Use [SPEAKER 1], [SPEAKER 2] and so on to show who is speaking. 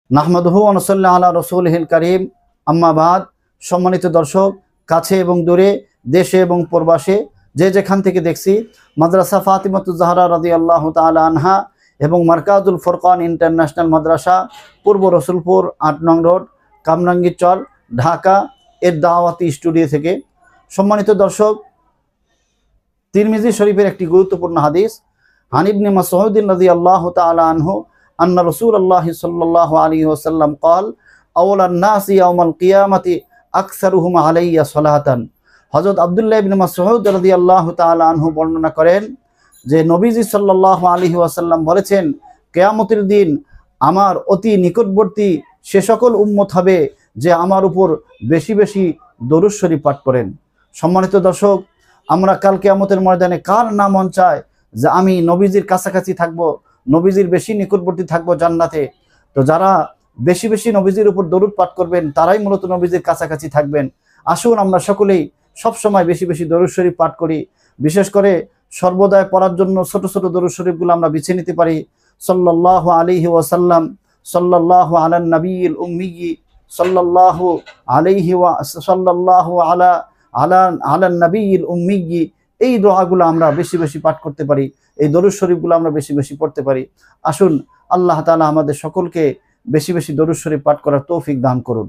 [SPEAKER 1] নাহমাদুহু ওয়া নুসাল্লি আলা রাসূলিহিল কারীম, আম্মা বাদ। সম্মানিত দর্শক, কাছে এবং দূরে, দেশে এবং প্রবাসে যে যেখান থেকে দেখছি, মাদ্রাসা ফাতিমাতুজ জাহরা রাদিয়াল্লাহু তাআলা আনহা এবং মারকাজুল ফুরকান ইন্টারন্যাশনাল মাদ্রাসা, পূর্ব রসুলপুর ৮ নং রোড, কামরাঙ্গীর চর, ঢাকা এর দাওয়াতি স্টুডিও থেকে। সম্মানিত দর্শক, তিরমিজি শরীফের একটি গুরুত্বপূর্ণ হাদিস, আন ইবনে মাসউদ রাদিয়াল্লাহু তাআলা আনহু আন্না রাসূলুল্লাহ সাল্লাল্লাহু আলাইহি ওয়াসাল্লাম قال আওয়ালান নাসি ইয়াউমাল কিয়ামাতি আকসারুহুম আলাইয়া সালাতান। হযরত আব্দুল্লাহ ইবনে মাসউদ রাদিয়াল্লাহু তাআলা আনহু বর্ণনা করেন যে নবীজি সাল্লাল্লাহু আলাইহি ওয়াসাল্লাম বলেছেন, কিয়ামতের দিন আমার অতি নিকটবর্তী সে সকল উম্মত হবে যে আমার উপর বেশি বেশি দরুদ শরীফ পাঠ করেন। সম্মানিত দর্শক, আমরা কাল কিয়ামতের ময়দানে কার না মন চায় যে আমি নবীজির কাছাকাছি থাকব, নবীজির বেশি নিকটবর্তী থাকব জান্নাতে। তো যারা বেশি বেশি নবীজির উপর দরুদ পাঠ করবেন তারাই মূলত নবীজির কাছাকাছি থাকবেন। আসুন আমরা সকলেই সবসময় বেশি বেশি দরুদ শরীফ পাঠ করি। বিশেষ করে সর্বদাই পড়ার জন্য ছোট ছোট দরুদ শরীফগুলো আমরা বেছে নিতে পারি। সাল্লাল্লাহু আলাইহি ওয়াসাল্লাম, সাল্লাল্লাহু আলান নবিয়্যিল উম্মি, সাল্লাল্লাহু আলাইহি ওয়া সাল্লাল্লাহু আলা আলা আলান নবিয়্যিল উম্মি, এই দোয়াগুলো আমরা বেশি বেশি পাঠ করতে পারি, এই দরুদ শরীফগুলো আমরা বেশি বেশি পড়তে পারি। আসুন আল্লাহ তাআলা আমাদের সকলকে বেশি বেশি দরুদ শরীফ পাঠ করার তৌফিক দান করুন।